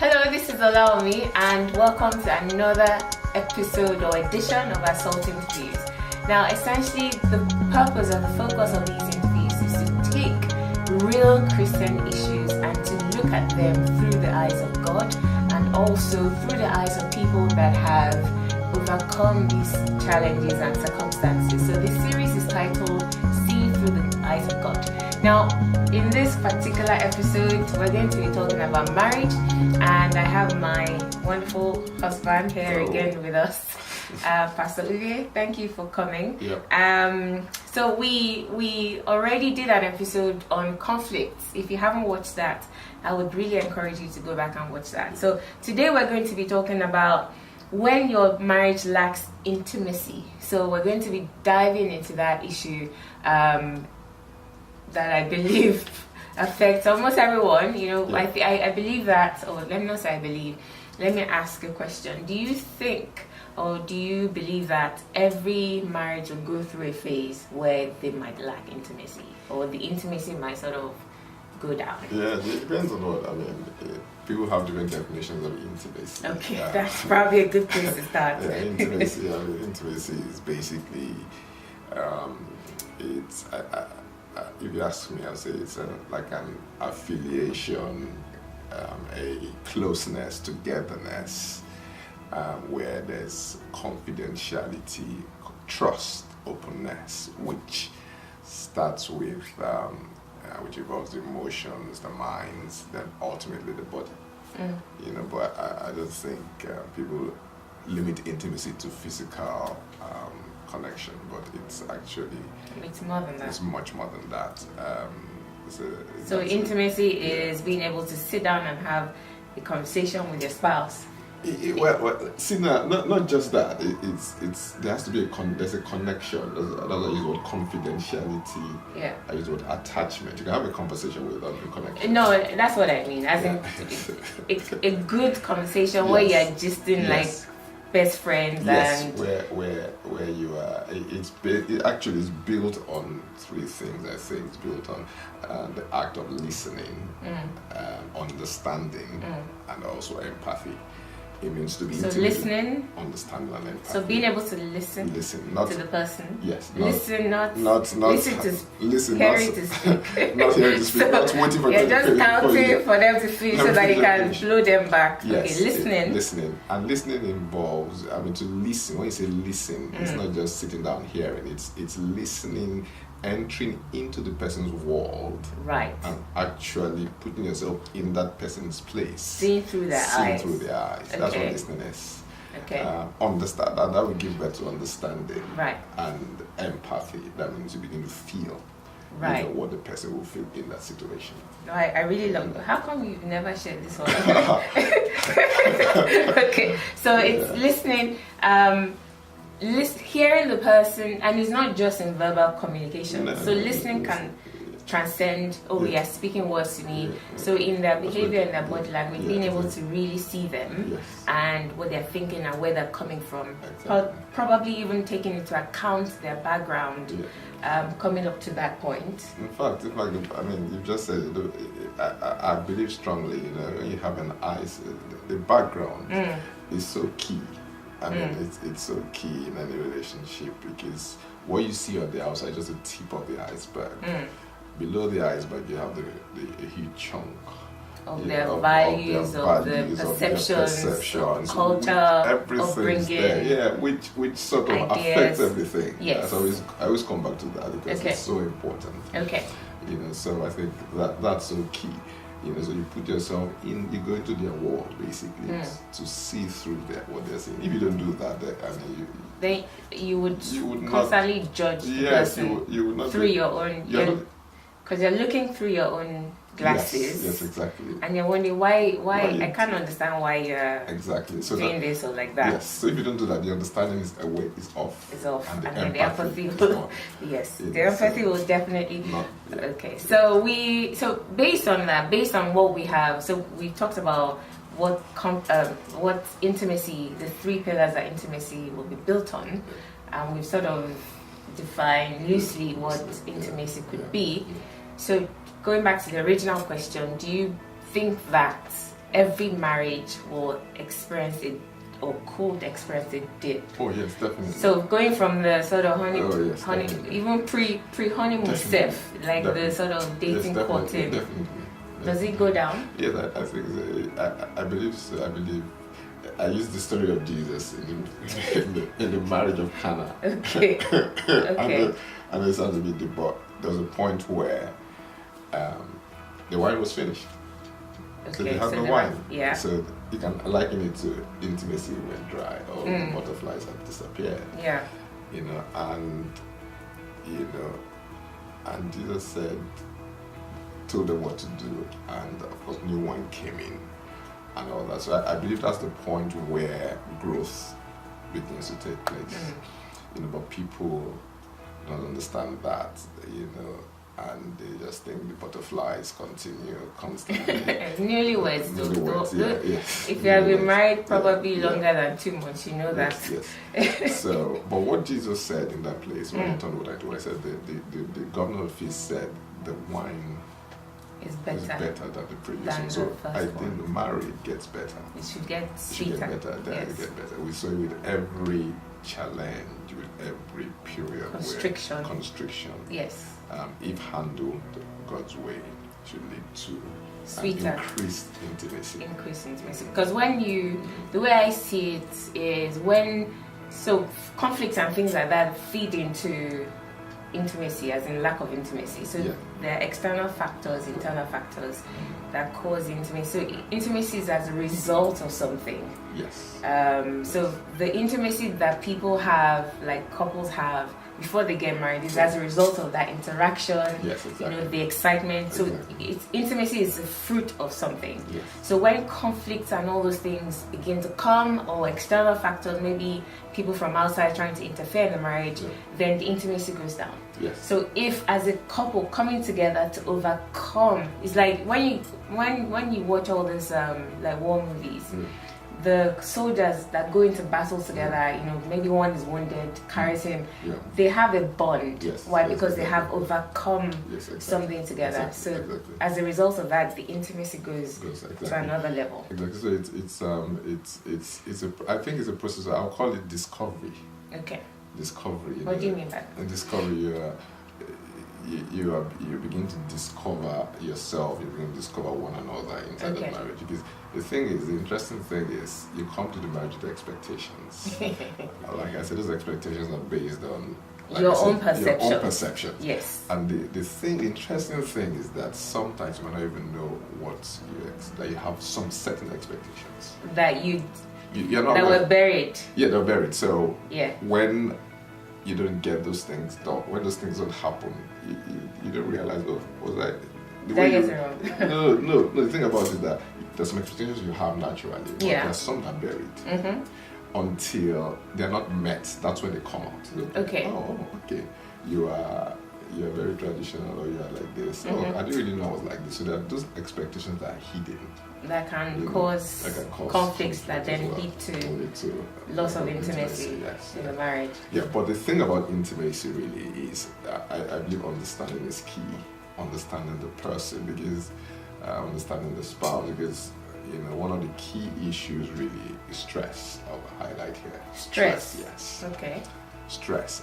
Hello, this is Olaomi and welcome to another episode or edition of Assaulting with Views. Now, essentially, the purpose and the focus of these interviews is to take real Christian issues and to look at them through the eyes of God and also through the eyes of people that have overcome these challenges and circumstances. So this series is titled See Through the Eyes of God. Now, in this particular episode, we're going to be talking about marriage, and I have my wonderful husband here again with us, Pastor Uwe. Thank you for coming. Yep. So we already did an episode on conflicts. If you haven't watched that, I would really encourage you to go back and watch that. So today we're going to be talking about when your marriage lacks intimacy. So we're going to be diving into that issue that I believe affects almost everyone. You know, I believe that, or let me not say I believe, let me ask a question. Do you think or do you believe that every marriage will go through a phase where they might lack intimacy, or the intimacy might sort of go down? Yeah, it depends on what, people have different definitions of intimacy. Okay, that's probably a good place to start. Intimacy, intimacy is basically, it's, if you ask me, I'll say it's like an affiliation, a closeness, togetherness, where there's confidentiality, trust, openness, which starts with, which involves the emotions, the minds, then ultimately the body. You know, but I don't think people limit intimacy to physical connection, but it's actually more than that. It's much more than that. So intimacy is being able to sit down and have a conversation with your spouse. See, not just that. It's there has to be there's a connection. I use the word confidentiality. Yeah. I use the word attachment. You can have a conversation without a connection. No, that's what I mean. As in a good conversation where you're just in like best friends. Yes, and where you are. It actually is built on three things. I think it's built on the act of listening, understanding, and also empathy. It means to be so listening, understanding, and empathy. So being able to listen not, to the person. Yes. Listen, not listen to hearing to speak. Not hearing to speak. So not waiting for you're them just counting for them to speak so that you can blow them back. Yes, okay, listening. Listening. And listening involves, to listen. When you say listen, it's not just sitting down hearing. It's listening, entering into the person's world, right, and actually putting yourself in that person's place, seeing through their eyes. Okay. That's what listening is. Okay. Understand that will give birth to understanding, right, and empathy. That means you begin to feel, right, what the person will feel in that situation. I really love. How come you've never shared this one? Okay, so it's listening. Hearing the person, and it's not just in verbal communication. So listening can transcend, you're speaking words to me. So in their behavior and their body language, being able to really see them and what they're thinking and where they're coming from. Probably even taking into account their background, coming up to that point. In fact, you just said, I believe strongly, when you have an eyes, the background is so key. It's so key in any relationship, because what you see on the outside is just the tip of the iceberg. Below the iceberg, you have a huge chunk of their values, of the perceptions, culture, everything's there. Yeah, which sort of affects everything. Yes. I always come back to that because it's so important. Okay. So I think that's so key. So you put yourself in, you go into their world basically to see through what they're saying. If you don't do that, you would constantly judge the person you would not through your own, because you're looking through your own glasses. Yes, exactly. And you're wondering why I can't understand why you're doing this or like that. Yes, so if you don't do that, the understanding is off. It's off. And then the empathy will, the empathy will definitely. Okay, so based on that, based on what we have, so we talked about what intimacy, the three pillars that intimacy will be built on, and we've sort of defined loosely what intimacy could be. So going back to the original question, do you think that every marriage will experience it or could experience a dip. Oh yes, definitely. So going from the sort of honey, Definitely. even pre honeymoon stuff, like Definitely. the sort of dating courting, Definitely. does it go down? Yes, I think I believe so. I believe I use the story of Jesus in the marriage of Cana. Okay. Okay. And it sounds a bit deep, but there was a point where the wine was finished. Okay. So they had no wine. Yeah. So you can liken it to intimacy went dry, or the butterflies had disappeared. Yeah. And Jesus told them what to do, and of course new wine came in and all that. So I believe that's the point where growth begins to take place. But people don't understand that, and they just think the butterflies continue constantly. Newlyweds, Yes. If you have been married probably longer than 2 months, you know that. Yes. So, but what Jesus said in that place, when I told what I told, I said the governor of feast said the wine is better than the previous one. So I think the marriage gets better. It should get sweeter. sweeter. It should get better. It get better. We saw it with every challenge, with every period constriction. Yes. If handled God's way, should lead to sweeter, increased intimacy. Because the way I see it is so conflicts and things like that feed into intimacy, as in lack of intimacy. So there are external factors, internal factors that cause intimacy. So intimacy is as a result of something. Yes. So the intimacy that people have, like couples have before they get married, is as a result of that interaction. Yes, exactly. The excitement. Exactly. So intimacy is the fruit of something. Yes. So when conflicts and all those things begin to come, or external factors, maybe people from outside trying to interfere in the marriage, then the intimacy goes down. Yes. So if as a couple coming together to overcome, it's like when you watch all these like war movies, the soldiers that go into battle together, maybe one is wounded, carries him, they have a bond. Yes. Why? Because they have overcome something together. So as a result of that, the intimacy goes to another level. Exactly. So I think it's a process. I'll call it discovery. Okay. Discovery. What do you mean by that? And discovery, you begin to discover yourself. You begin to discover one another inside the marriage. Because the interesting thing is, you come to the marriage with expectations. Like I said, those expectations are based on your own perception. Yes. And the interesting thing is that sometimes you might not even know that you have some certain expectations that you're not were buried. Yeah, they're buried. So yeah, when you don't get those things done, when those things don't happen, you don't realize, was I? No. The thing about it is that there's some expectations you have naturally, but there's some that are buried until they're not met. That's when they come out. Okay. Okay. You're very traditional, or you're like this. Oh, I didn't really know I was like this. So there are those expectations that are hidden. That can cause conflicts that then lead to loss of intimacy in the marriage. Yeah, but the thing about intimacy really is, I believe understanding is key. Understanding the person, because understanding the spouse, because one of the key issues really is stress. I'll highlight here. Stress. Yes. Okay. Stress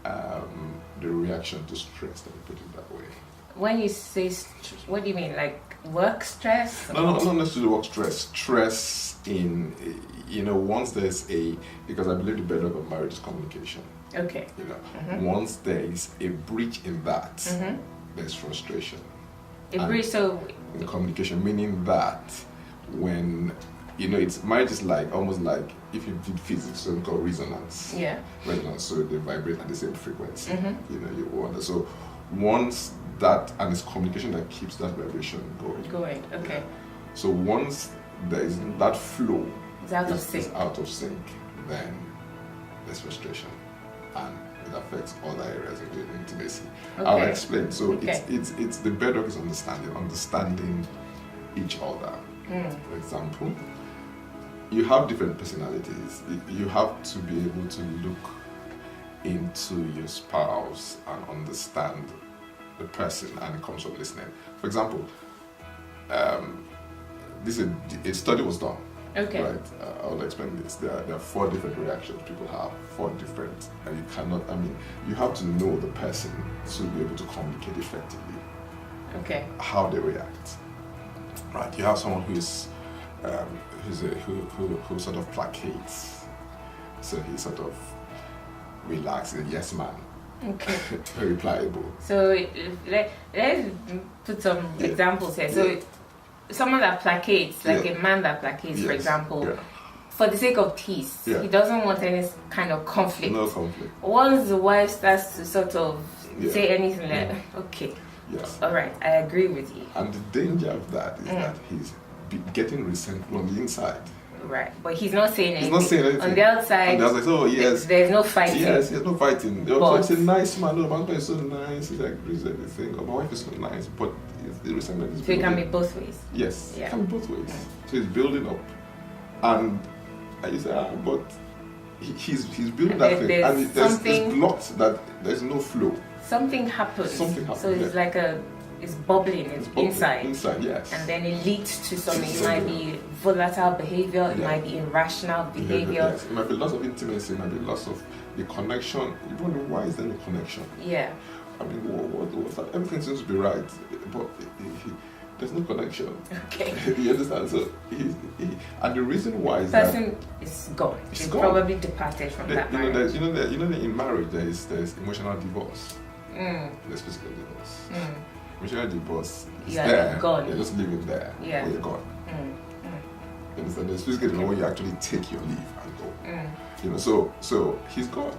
the reaction to stress, let me put it that way. When you say what do you mean, like work stress? No, not necessarily work stress. Stress in, once there's because I believe the bedrock of marriage is communication. Okay. Once there is a breach in that, there's frustration. Breach, so in communication, meaning that when marriage is almost like if you did physics, so called resonance. Yeah. Resonance, so they vibrate at the same frequency. You wonder. So once that, and it's communication that keeps that vibration going. Okay. So once there is that flow, it's out of sync, then there's frustration, and it affects other areas including intimacy. Okay. I'll explain. So it's the bedrock is understanding each other. For example, you have different personalities. You have to be able to look into your spouse and understand the person, and it comes from listening. For example, this is a study was done. Okay. Right. I'll explain this. There are 4 different reactions people have. 4 different, and you cannot. I mean, you have to know the person to be able to communicate effectively. Okay. How they react. Right. You have someone who sort of placates. So he sort of relaxes. A yes man. Okay. Very pliable. So let's put some examples here. So someone that placates, like a man that placates, for example, for the sake of peace, he doesn't want any kind of conflict. No conflict. Once the wife starts to sort of say anything like, okay, all right, I agree with you. And the danger of that is that he's getting resentful on the inside. Right, but he's not saying anything. He's not saying anything. On the outside, oh yes, there's no fighting. Yes, there's no fighting. He's a nice man. No, my husband is so nice. He agrees with everything. My wife is so nice, but the resentment is. So it can be both ways. Yes, it can be both ways. So he's building up, and you say, but he's building that thing, and there's blocked that there's no flow. Something happens. So it's like it's bubbling, inside. Inside, yes. And then it leads to something. It might be volatile behavior, it might be irrational behavior. Yes. It might be loss of intimacy, it might be loss of the connection. You wonder, why is there no connection? Yeah. I mean, what's that? Everything seems to be right, but there's no connection. Okay. You understand? So and the reason why is person is gone. He's probably departed from that marriage. In marriage there's emotional divorce. There's physical divorce. Emotional divorce is there. Gone. You're just living there. Yeah. Or you're gone. You understand? There's physical divorce where you actually take your leave and go. So he's gone.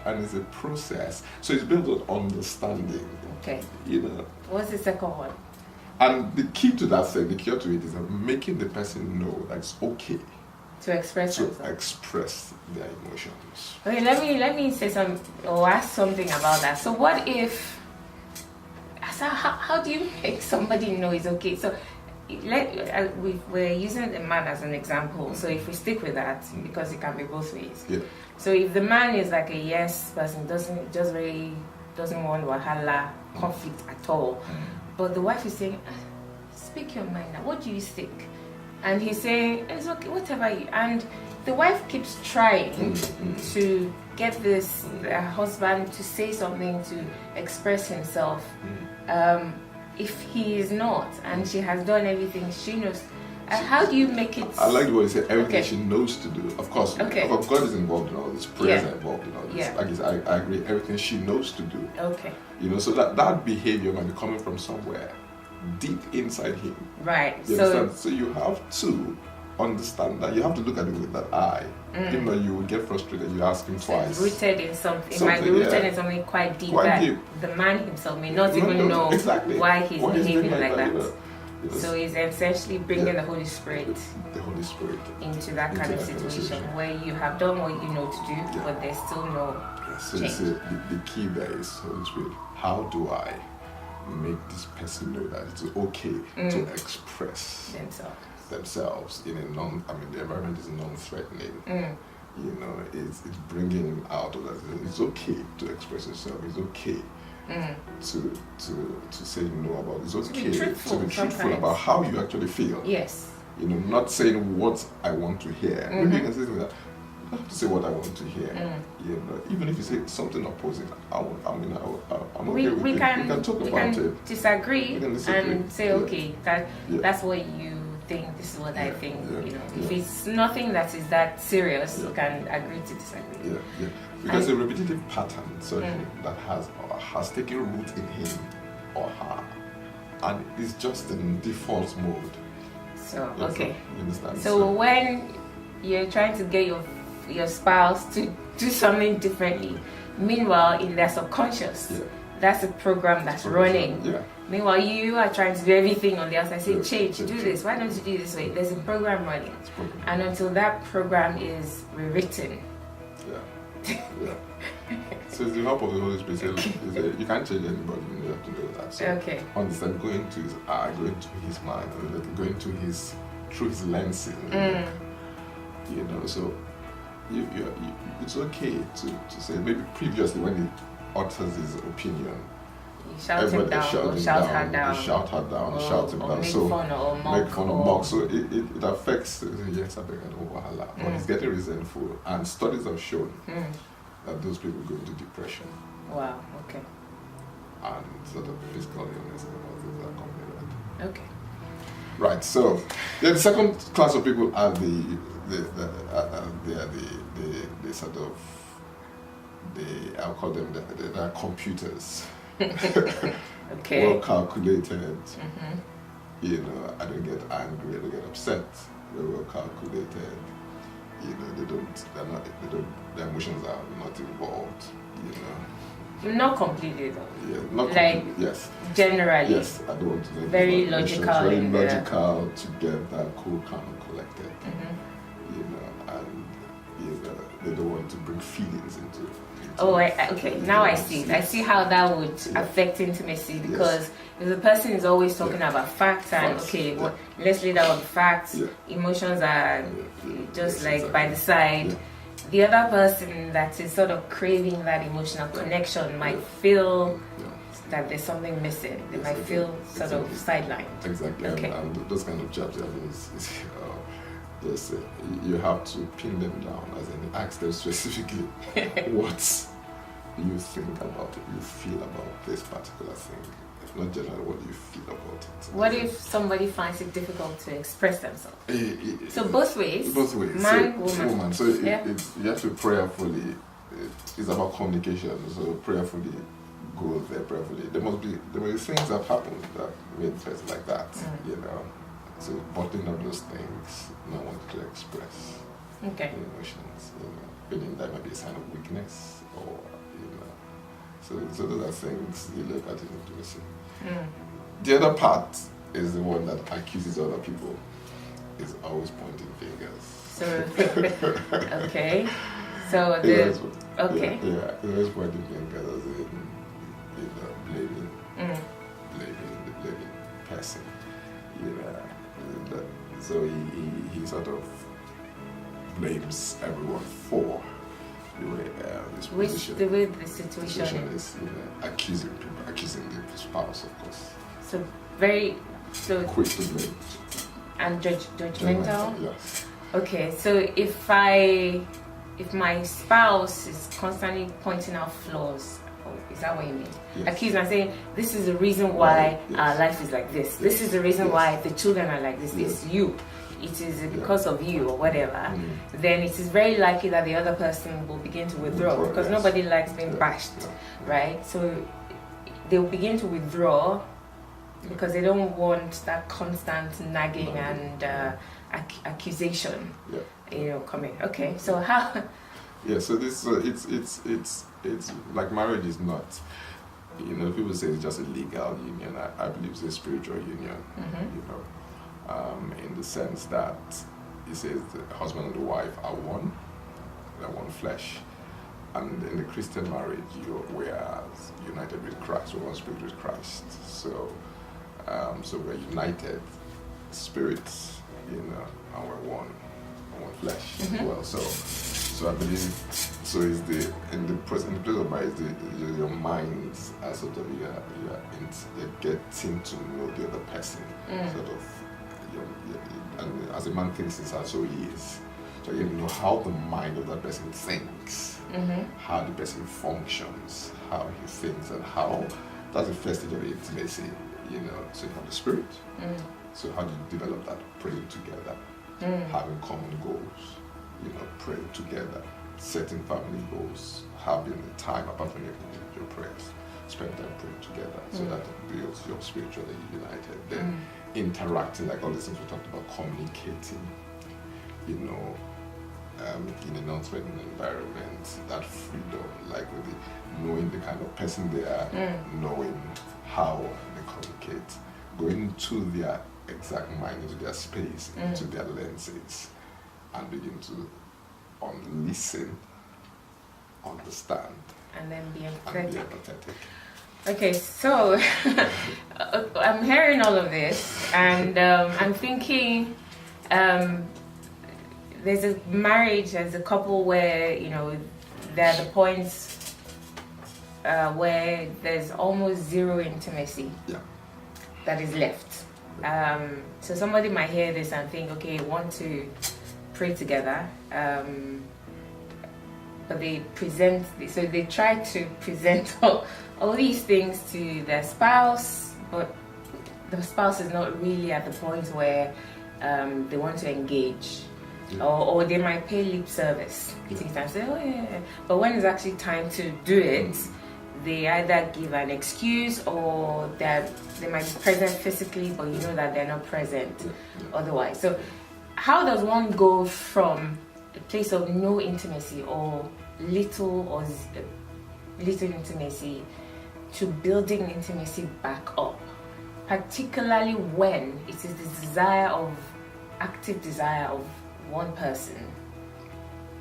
And it's a process. So it's built on understanding. Okay. What's the second one? And the key to that thing, the key to it is making the person know that it's okay to express their emotions. Okay, let me say something or ask something about that. So what if? So how do you make somebody know it's okay? So we're using the man as an example. So if we stick with that, because it can be both ways. Yeah. So if the man is like a yes person, doesn't want wahala, conflict at all, but the wife is saying, speak your mind now. What do you think? And he's saying, it's okay, whatever. And the wife keeps trying to get this husband to say something, to express himself. If he is not, and she has done everything she knows, how do you make it? I like the way you say everything she knows to do. Of course, God is involved in all this. Prayers are involved in all this. Yeah. I agree. Everything she knows to do. Okay. So that behavior might be coming from somewhere deep inside him. Right. You understand? So you have to understand that. You have to look at it with that eye. Even though you would get frustrated, you ask him twice. Rooted in something. It might be rooted in something quite deep the man himself may not even know why he's behaving like that. So he's essentially bringing the Holy Spirit into that kind of situation where you have done what you know to do, but there's still no change. So the key there is Holy Spirit. How do I make this person know that it's okay to express themselves in a the environment is non-threatening. It's bringing him out of that. It's okay to express yourself. It's okay to say no about it. It's okay to be truthful about how you actually feel. Yes. Not saying what I want to hear. Maybe you can say something like, I have to say what I want to hear. Even if you say something opposite, I'm okay with it. We can talk about it. Disagree and say, okay, that's what you think. This is what I think. If it's nothing that is that serious, you can agree to disagree. Because a repetitive pattern that has taken root in him or her, and it's just in default mode. So okay. You understand? So when you're trying to get your spouse to do something differently, meanwhile in their subconscious, that's a program that's running. Meanwhile you are trying to do everything on the outside. Say change, do this. Why don't you do this way? There's a program running, and until that program is rewritten. So it's the help of the Holy Spirit. You can't change anybody. You have to know that. So understand, going to his eye, going to his mind, going to through his lenses. So it's okay to say, maybe previously when he utters his opinion, You shout him down, or shout her down. You shout her down, or, shout him or down. Make So fun or make fun or or mock. So it affects yes, I beg but he's getting resentful. And studies have shown that those people go into depression. Wow, okay. And sort of physical illness and all things that come with it. Okay. Right, so the second class of people are the sort of I'll call them the computers. Okay. Well calculated. You know, I don't get angry, I don't get upset. They're well calculated. You know, their emotions are not involved. You know. Not completely though. Yeah, not like completely. Yes. Generally. Yes, I don't want to. Very logical. Very logical, together, cool, calm, and collected. You know, and you know, they don't want to bring feelings into. Okay. Now I see. I see how that would affect intimacy because if the person is always talking about facts and let's lay down facts. Emotions are just like by the side. The other person that is sort of craving that emotional connection might feel that there's something missing. They might feel sort of sidelined. Exactly. Okay. And those kind of jobs, you have to pin them down, as in ask them specifically what you think about it, you feel about this particular thing. If not generally, what do you feel about it? What if somebody finds it difficult to express themselves? So both ways. Both ways. Man, woman. So you have to prayerfully. It's about communication. So prayerfully go there. Prayerfully. There must be things that happen that made things like that. You know. So bottling up those things, not wanting to express emotions. You know, feeling that might be a sign of weakness, or you know. So those are things you look at in intimacy. The other part is the one that accuses other people. Is always pointing fingers. So okay. So always pointing fingers, as in, you know, blaming the person. You know. So he sort of blames everyone for the way the situation is, you know, accusing the spouse, of course. So quick to blame and judgmental. Yes. Okay, so if my spouse is constantly pointing out flaws. Is that what you mean? Yes. Accusing and saying, this is the reason why our life is like this. This is the reason why the children are like this. It's you. It is because of you or whatever. Then it is very likely that the other person will begin to withdraw because nobody likes being bashed, right? So they will begin to withdraw because they don't want that constant nagging and accusation, you know, coming. Okay, so how? Yeah, so this it's like marriage is not, you know, people say it's just a legal union. I believe it's a spiritual union, you know, in the sense that it says the husband and the wife are one, they're one flesh. And in the Christian marriage, we are united with Christ, we're one spirit with Christ. So we're united spirits, you know, and we're one flesh as well. So I believe, so is in the place of marriage, your minds are sort of you're getting to know the other person, sort of, and as a man thinks inside, so he is. So you know how the mind of that person thinks, how the person functions, how he thinks, and how that's the first stage of the intimacy, you know. So you have the spirit. So how do you develop that? Praying together, having common goals. You know, praying together, setting family goals, having the time apart from your prayers, spend time praying together, so that builds your spiritually united. Then interacting, like all the things we talked about, communicating, you know, in a non-threatening environment, that freedom, like with knowing the kind of person they are, knowing how they communicate, going to their exact mind, into their space, into their lenses, and begin to listen, understand, and then be empathetic. Okay, so I'm hearing all of this, and I'm thinking there's a marriage, there's a couple where, you know, there are the points where there's almost zero intimacy Yeah. that is left. So somebody might hear this and think, okay, want to pray together, but they try to present all these things to their spouse, but the spouse is not really at the point where they want to engage. Yeah. Or they might pay lip service to it and say, oh yeah, but when it's actually time to do it, they either give an excuse, or that they might be present physically, but you know that they're not present otherwise. So how does one go from a place of no intimacy or little intimacy to building intimacy back up, particularly when it is the active desire of one person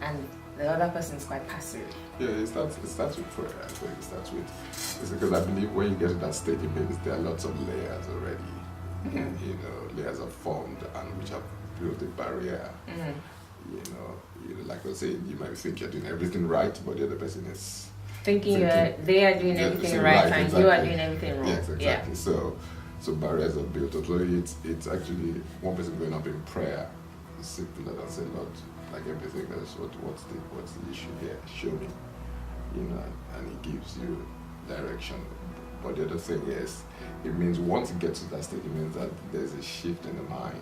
and the other person is quite passive? Yeah, it starts with prayer. I think it's because I believe when you get to that state, it means there are lots of layers already. Mm-hmm. Layers are formed and which have built a barrier. Mm-hmm. Like I say, you might think you're doing everything right, but the other person is thinking they are doing everything right and exactly. You are doing everything wrong. Yes, exactly. Yeah. So barriers are built. Although it's actually one person going up in prayer, sitting there and saying, Lord, like everything else, what's the issue here? Show me, and He gives you direction. But the other thing is, it means once you get to that state, it means that there's a shift in the mind.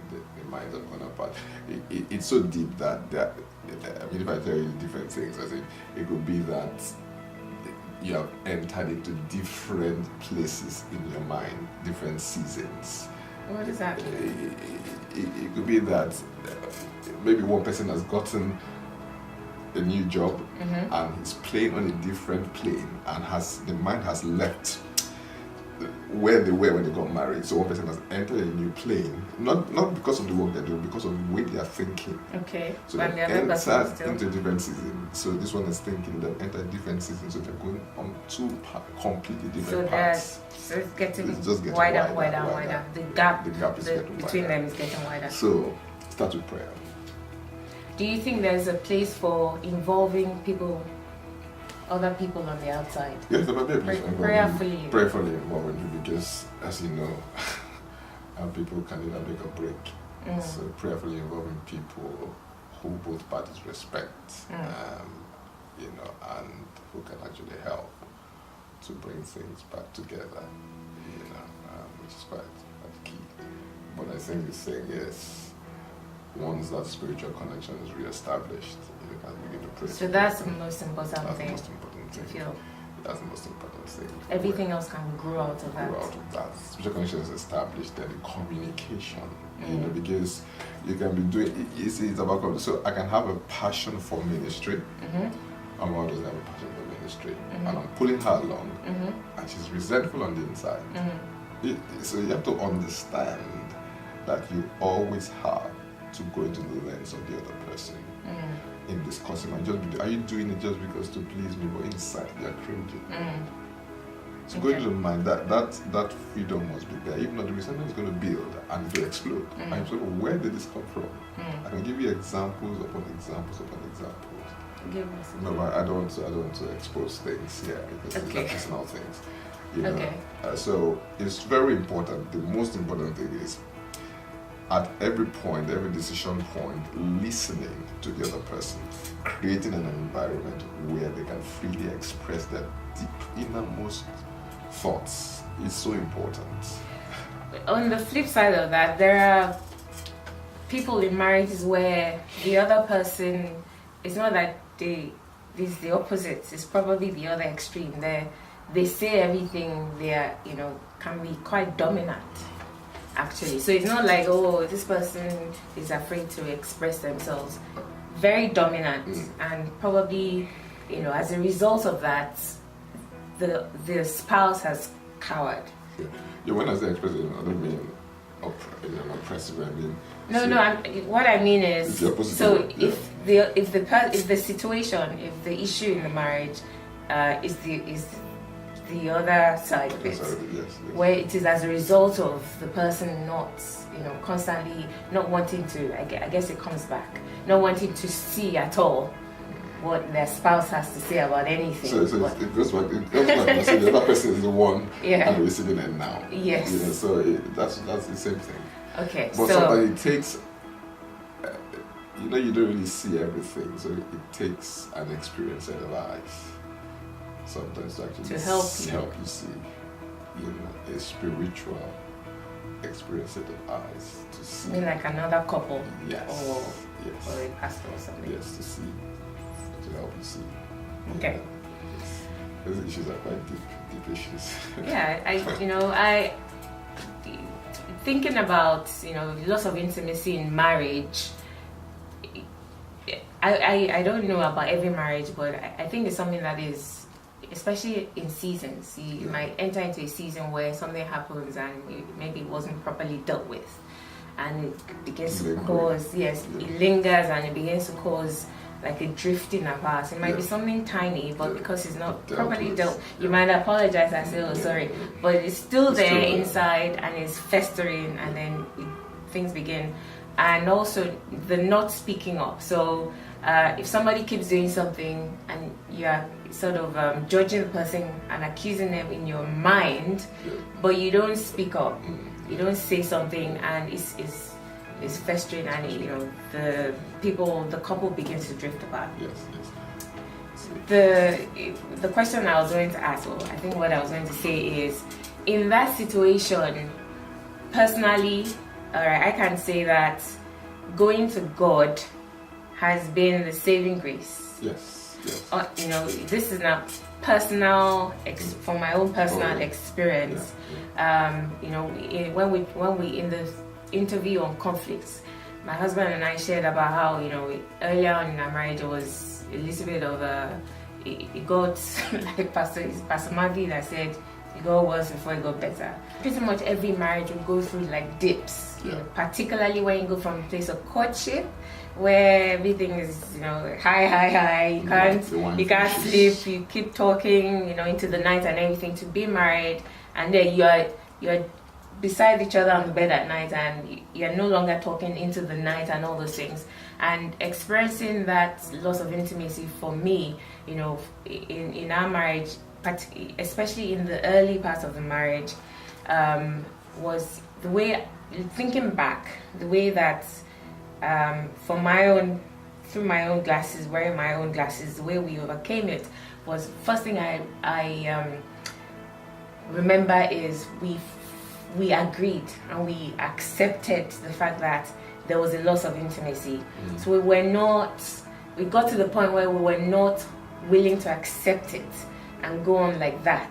The minds have gone apart. It's so deep that if I tell you different things, I think it could be that you have entered into different places in your mind, different seasons. What does that mean? It could be that maybe one person has gotten a new job, mm-hmm. and he's playing on a different plane, and the mind has left where they were when they got married. So one person has entered a new plane, not because of the work they're doing, because of the way they are thinking. Okay. So they entered into a different season. So this one is thinking they've entered a different season, so they're going on two completely different paths. So it's getting getting wider. The gap is getting between wider. them is getting wider. So start with prayer. Do you think there's a place for involving other people on the outside? Yes, there might be a place for prayerfully involving you, because, as you know, people can either make or break. Mm. So prayerfully involving people who both parties respect, and who can actually help to bring things back together, which is quite key. But I think the thing is, once that spiritual connection is re-established, you can begin to pray. So that's the most important thing. That's the most important thing. That's the most important thing. Everything else can grow out of that. Spiritual connection is established, then the communication. Because you can be doing. It's about. So I can have a passion for ministry. Mm-hmm. My mom doesn't have a passion for ministry, mm-hmm. and I'm pulling her along, mm-hmm. and she's resentful on the inside. Mm-hmm. So you have to understand that you always have to go into the lens of the other person in discussing. Are you doing it just because to please me, but inside you're cringing? So go into the mind that freedom must be there. If not, the resentment is going to build and it will explode. And so where did this come from? I can give you examples upon examples upon examples. No, but I don't want to expose things here because these are personal things. So it's very important. The most important thing is, at every point, every decision point, listening to the other person, creating an environment where they can freely express their deep innermost thoughts is so important. On the flip side of that, there are people in marriages where the other person, it's not that it's the opposite, it's probably the other extreme. They say everything, can be quite dominant. Actually, so it's not like, this person is afraid to express themselves. Very dominant, and probably, as a result of that, the spouse has cowered. Yeah, when I say expressive, I don't mean oppressive. I mean what I mean is, so yeah. if the situation, if the issue in the marriage is the other side of it, yes. Where it is as a result of the person not, constantly not wanting to, I guess it comes back, not wanting to see at all what their spouse has to say about anything. So it goes back. The other person is the one and receiving it now. Yes. So that's the same thing. Okay. But somebody takes. You don't really see everything, so it takes an experience in life sometimes to actually help you see, a spiritual experience in the eyes to see. I mean, like another couple. Yes. Or a pastor or something. Yes, to help you see. Okay. Those issues are quite deep issues. Yeah, I thinking about loss of intimacy in marriage. I don't know about every marriage, but I think it's something that is, especially in seasons. You might enter into a season where something happens and maybe it wasn't properly dealt with, and it begins to cause, it lingers and it begins to cause like a drifting apart. It might be something tiny, but because it's not properly dealt, you might apologize and say, oh, sorry, but it's still there inside and it's festering, and then things begin. And also the not speaking up. So if somebody keeps doing something and you are sort of judging the person and accusing them in your mind, but you don't speak up, you don't say something, and it's festering, and the couple begins to drift apart. The question I was going to ask, or I think what I was going to say is, in that situation, personally, I can say that going to God has been the saving grace. Yes. This is not personal, from my own personal experience. When we in the interview on conflicts, my husband and I shared about how earlier on in our marriage it was a little bit of it got like Pastor Mavi that said, it got worse before it got better. Pretty much every marriage will go through like dips, particularly when you go from a place of courtship where everything is high, you can't sleep, you keep talking into the night and everything, to be married, and then you're beside each other on the bed at night and you're no longer talking into the night and all those things. And experiencing that loss of intimacy for me, in our marriage, especially in the early part of the marriage, was the way, thinking back, the way that through my own glasses, wearing my own glasses, the way we overcame it was, first thing I remember is we agreed and we accepted the fact that there was a loss of intimacy. So we got to the point where we were not willing to accept it and go on like that.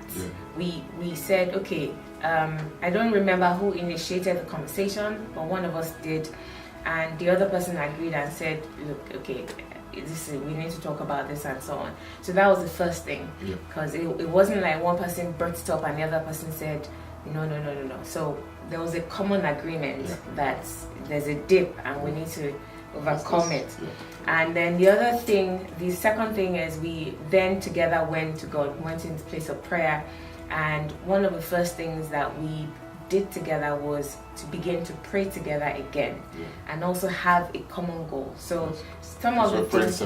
We said, okay, I don't remember who initiated the conversation, but one of us did, and the other person agreed and said, look, okay, we need to talk about this and so on. So that was the first thing, because it wasn't like one person brought it up and the other person said no. So there was a common agreement that there's a dip and we need to overcome it. And then the second thing is, we then together went to God, went into place of prayer, and one of the first things that we did together was to begin to pray together again, and also have a common goal. So some of the things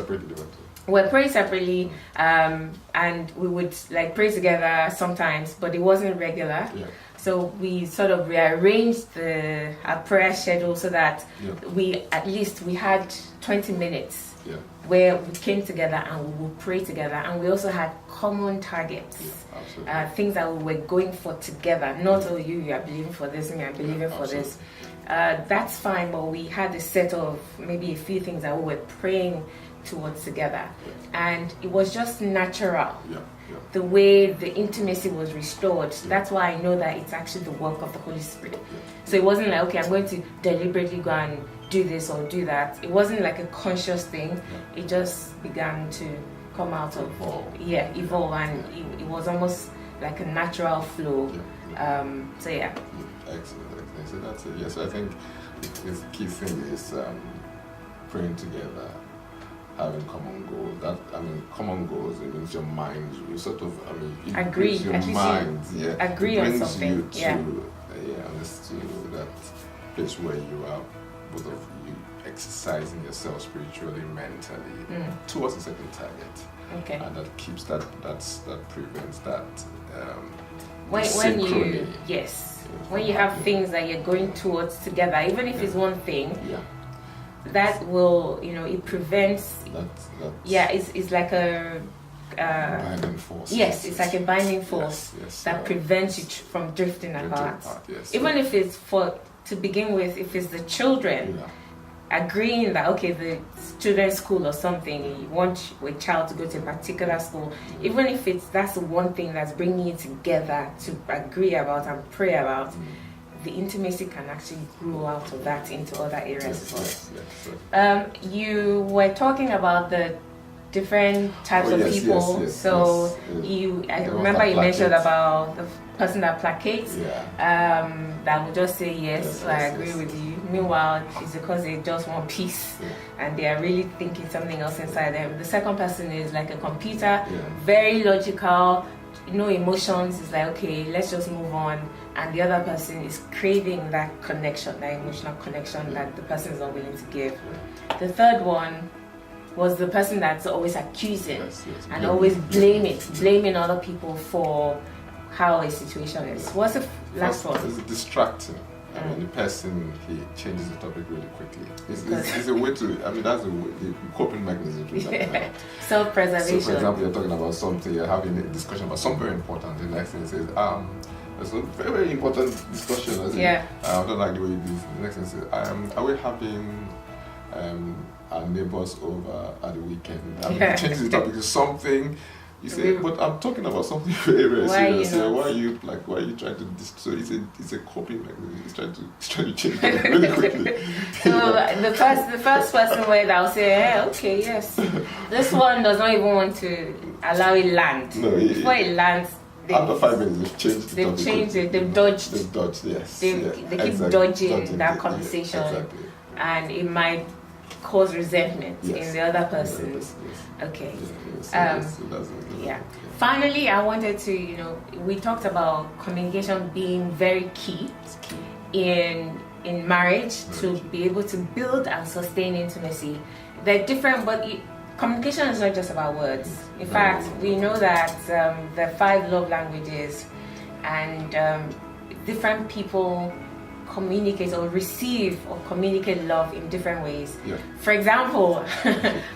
we're praying separately, and we would like pray together sometimes, but it wasn't regular. So we sort of rearranged our prayer schedule so that we had 20 minutes where we came together and we would pray together, and we also had common targets, things that we were going for together. Not you are believing for this, me I'm believing for this. That's fine, but we had a set of maybe a few things that we were praying towards together, and it was just natural. The way the intimacy was restored. That's why I know that it's actually the work of the Holy Spirit. So it wasn't like, okay, I'm going to deliberately go and do this or do that. It wasn't like a conscious thing. It just began to come out of evolve, and it was almost like a natural flow. Excellent. So that's it. Yes, I think the key thing is praying together, having common goals. Common goals, it means your mind, you sort of, it agree. your mind, agree on something. You to, to that place where you are, both of you exercising yourself spiritually, mentally towards a certain target. Okay. And that keeps that prevents that when you synchrony. When you have things that you're going towards together, even if it's one thing, Yeah. that will, it prevents. It's like a binding force. Yes, it's like a binding force that prevents you from drifting apart. Yes. Even if it's to begin with, if it's the children. Yeah. Agreeing that the children's school or something, you want a child to go to a particular school, even if that's the one thing that's bringing you together to agree about and pray about, the intimacy can actually grow out of that into other areas as well. You were talking about the different types of people. I remember you mentioned about the person that placates, that will just say yes, I agree with you. Meanwhile, it's because they just want peace and they are really thinking something else inside them. The second person is like a computer, very logical, no emotions. It's like, okay, let's just move on. And the other person is craving that connection, that emotional connection that the person is not willing to give. The third one was the person that's always accusing and always blaming other people for how a situation is. What's the last one? It's distracting. I mean, the person, he changes the topic really quickly. It's a way to, that's the coping mechanism to that. Self-preservation. So, for example, you're talking about something, you're having a discussion about something very important. The next thing says, it's a very, very important discussion. I don't like the way you do this. The next thing says, are we having our neighbors over at the weekend? Changes the topic to something. You say, but I'm talking about something very, very serious. Why are you trying to? So it's a coping mechanism. He's trying to change it really quickly. So the first person where I'll say, hey, okay, yes, this one does not even want to allow it land. No, before it lands. After 5 minutes, they've changed it. They've dodged. Yes. They keep dodging that conversation, and it might cause resentment in the other person. Okay. Finally, I wanted to, we talked about communication being very key in marriage to be able to build and sustain intimacy. They're different, but communication is not just about words. In fact, we know that the 5 love languages and different people communicate or receive or communicate love in different ways. For example,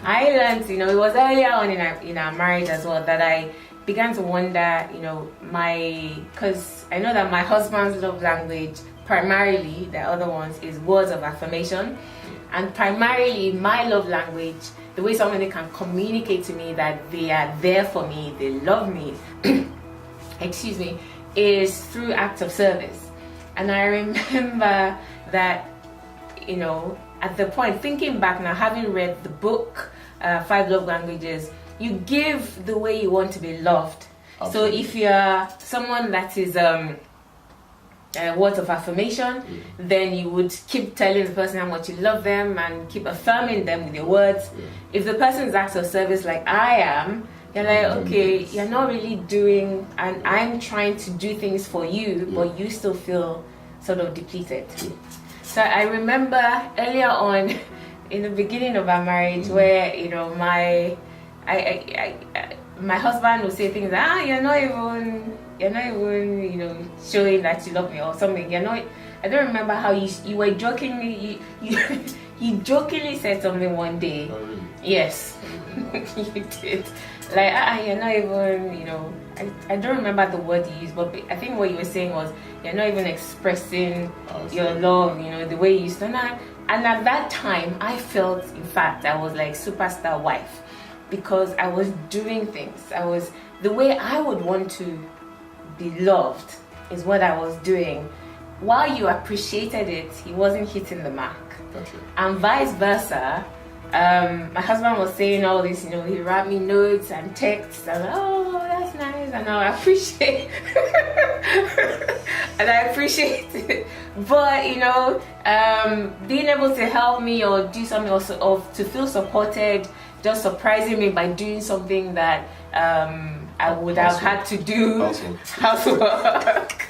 I learned, it was earlier on in our marriage as well that I began to wonder, because I know that my husband's love language, primarily, the other ones, is words of affirmation. And primarily my love language, the way somebody can communicate to me that they are there for me, they love me, excuse me, is through acts of service. And I remember that, at the point, thinking back now, having read the book, 5 Love Languages, you give the way you want to be loved. Absolutely. So if you're someone that is words of affirmation, then you would keep telling the person how much you love them and keep affirming them with your words. If the person is acts of service like I am, you're like, okay, you're not really doing, and I'm trying to do things for you, but you still feel sort of depleted. So I remember earlier on, in the beginning of our marriage, where my husband would say things like, you're not even showing that you love me or something. I don't remember how you were jokingly you jokingly said something one day. Oh, really? Yes. You did. Like, you're not even, I don't remember the word you used, but I think what you were saying was, you're not even expressing your love, the way you used to. And at that time, I felt, in fact, I was like superstar wife, because I was doing things. The way I would want to be loved is what I was doing. While you appreciated it, he wasn't hitting the mark. Okay. And vice versa. My husband was saying all this, he wrote me notes and texts, and that's nice, and I appreciate and I appreciate it. But being able to help me or do something, or to feel supported, just surprising me by doing something that I would have had to do housework.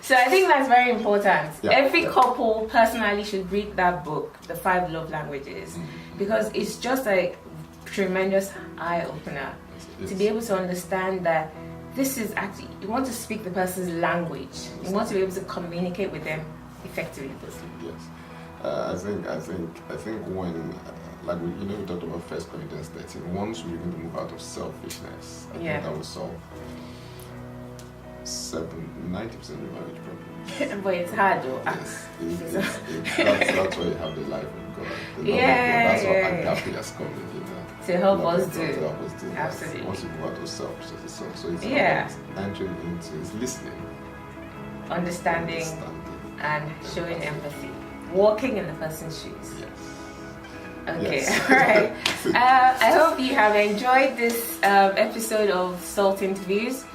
So I think that's very important. Yeah, Every yeah. couple personally should read that book, The 5 Love Languages, because it's just a tremendous eye opener to be able to understand that this is actually, you want to speak the person's language. You want to be able to communicate with them effectively. Yes. I think when, like we talked about 1 Corinthians 13. Once we begin to move out of selfishness, I think that will solve 90% of marriage problems. But it's hard though. Yes, that's why you have the life of God. The love Yeah, of God. That's what agape has come in, to help Love us of do. God to help us do. Absolutely. Once you move out of selfishness, so it's Yeah. about entering into, it's listening, Understanding and showing empathy. Walking in the person's shoes. Yes. Okay, Yes. all right. I hope you have enjoyed this episode of Salt Interviews.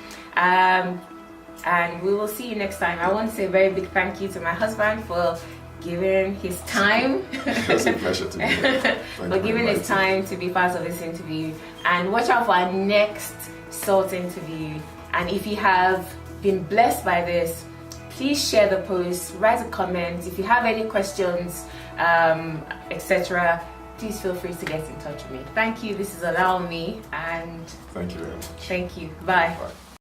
And we will see you next time. I want to say a very big thank you to my husband for giving his time. It's a pleasure to be here. For giving his time to be part of this interview. And watch out for our next Salt interview. And if you have been blessed by this, please share the post, write a comment. If you have any questions, etc., please feel free to get in touch with me. Thank you. This is Allow Me, and Thank you very much. thank you. Bye. Bye.